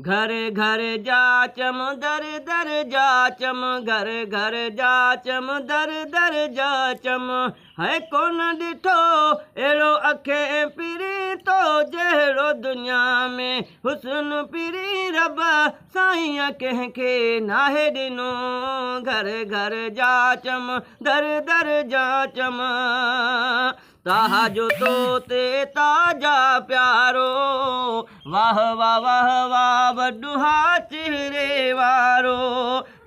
घर घर जाचम दर दर जाचम घर घर जाचम दर दर जाचम है कोन ॾिठो अहिड़ो अखे पिरी तो जहिड़ो दुनिया में हुस्न पिरी रब साईं कंहिंखे नाहे ॾिनो घर घर जाचम दर दर जाचम ताजो तोते ताजा प्यारो वाह वाह वाह वाह वॾुहा चेहरे वारो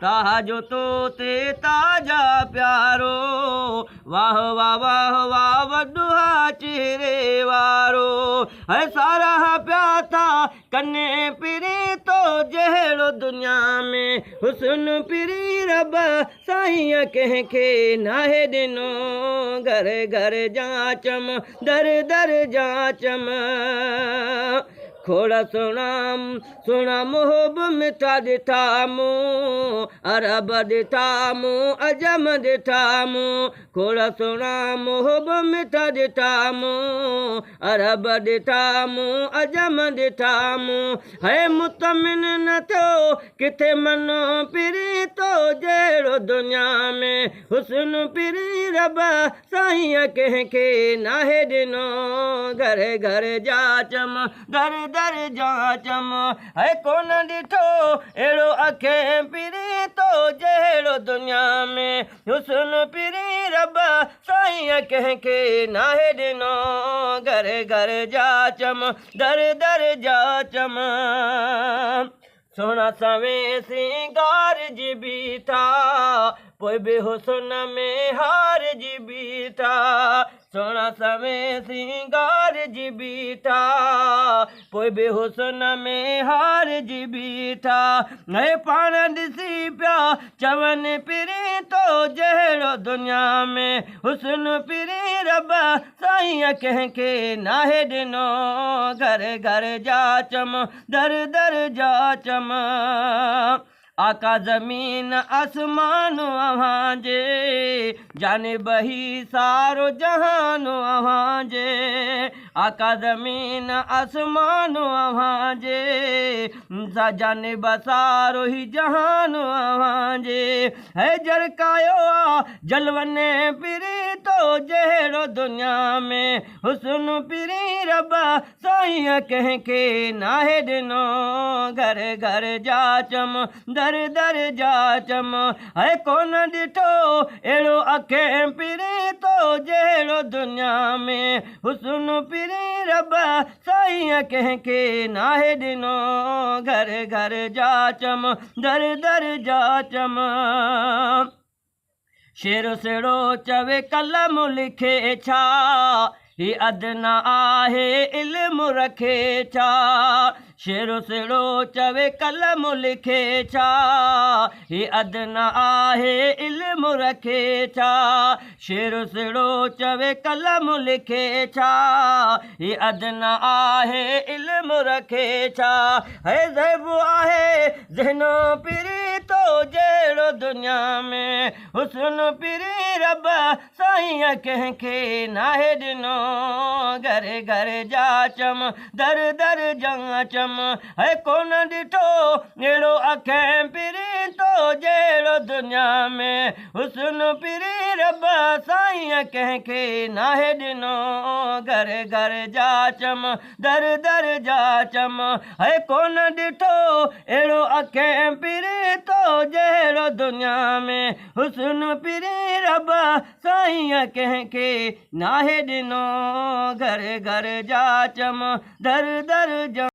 ताजो तोते ताजा प्यारो वाह वाह वाह वाह वॾुहा चेहरे वारो है सारा पिया था कने पिरी तो जहिड़ो दुनिया में हुस्न पिरी रब साईं कंहिंखे नाहे ॾिनो घर घर जाचम दर दर जाचम खोड़ सुणाम सुणा मोहब मिठा ॾिठा मूं अरब ॾिठा मूं अजम ॾिठा मूं खोड़ सुणा मोहब मिठा ॾिठा मूं अरब ॾिठा मूं अजम ॾिठा मूं है मुतमिन न थियो किथे मनो पिरी तो जहिड़ो दुनिया में हुस्न पिरी रब साईं कंहिंखे नाहे ॾिनो घर घर जाचम दर दर जाचम है कोन ॾिठो अहिड़ो अखे पिरी तो जहिड़ो दुनिया में हुस्न पिरी रब साईं कंहिंखे नाहे ॾिनो घर घर जाचम दर दर जाचम सोना सवे सिंगार जी बीठा पोइ बि हुस्न में हार जी बीठा सोना सवे सिंगार जी बीठा पोइ बि हुस्न में हार जी बीठा है पाण ॾिसी पिया चवनि पिरी तो जहिड़ो दुनिया में हुस्न पिरी रब साईं कंहिंखे नाहे ॾिनो घर घर जाचम दर दर जाचम आका ज़मीन आसमान अव्हांजे जानिब ही सारो जहान अव्हांजे आका ज़मीन आसमान अव्हांजे जानिब सारो ही जहान अव्हांजे है जरकायो जलवने पिरी तो जहिड़ो दुनिया में हुस्न पिरी रब साईं कंहिंखे नाहे ॾिनो घर घर जाचम दर दर जाचम है कोन ॾिठो अहिड़ो अखे पिरी तो जहिड़ो दुनिया में हुस्न पिरी रब साईं कंहिंखे नाहे ॾिनो घर घर जाचम दर दर जाचम शेर सेड़ो चवे कलम लिखे छा ही अदना आहे इल्म रखे छा शेर सेड़ो चवे कलम लिखे छा ही अदना आहे इल्म रखे छा शेर सेड़ो चवे कलम लिखे छा ही अदना आहे इल्म रखे छा है ज़ैब आहे ज़हनो पिरी तो जहिड़ो दुनिया में हुस्न पिरी रब साईं कंहिंखे नाहे ॾिनो घर घर जाचम दर दर जाचम है कोन ॾिठो अहिड़ो अखे पिरी तो जहिड़ो दुनिया में हुस्न पिरी रब साईं कंहिंखे नाहे ॾिनो घर घर जाचम दर दर जाचम है कोन ॾिठो अहिड़ो अखे पिरी तो जहिड़ो दुनिया में हुस्न पिरी रब साईं कंहिंखे नाहे ॾिनो घर घर जाचम दर दर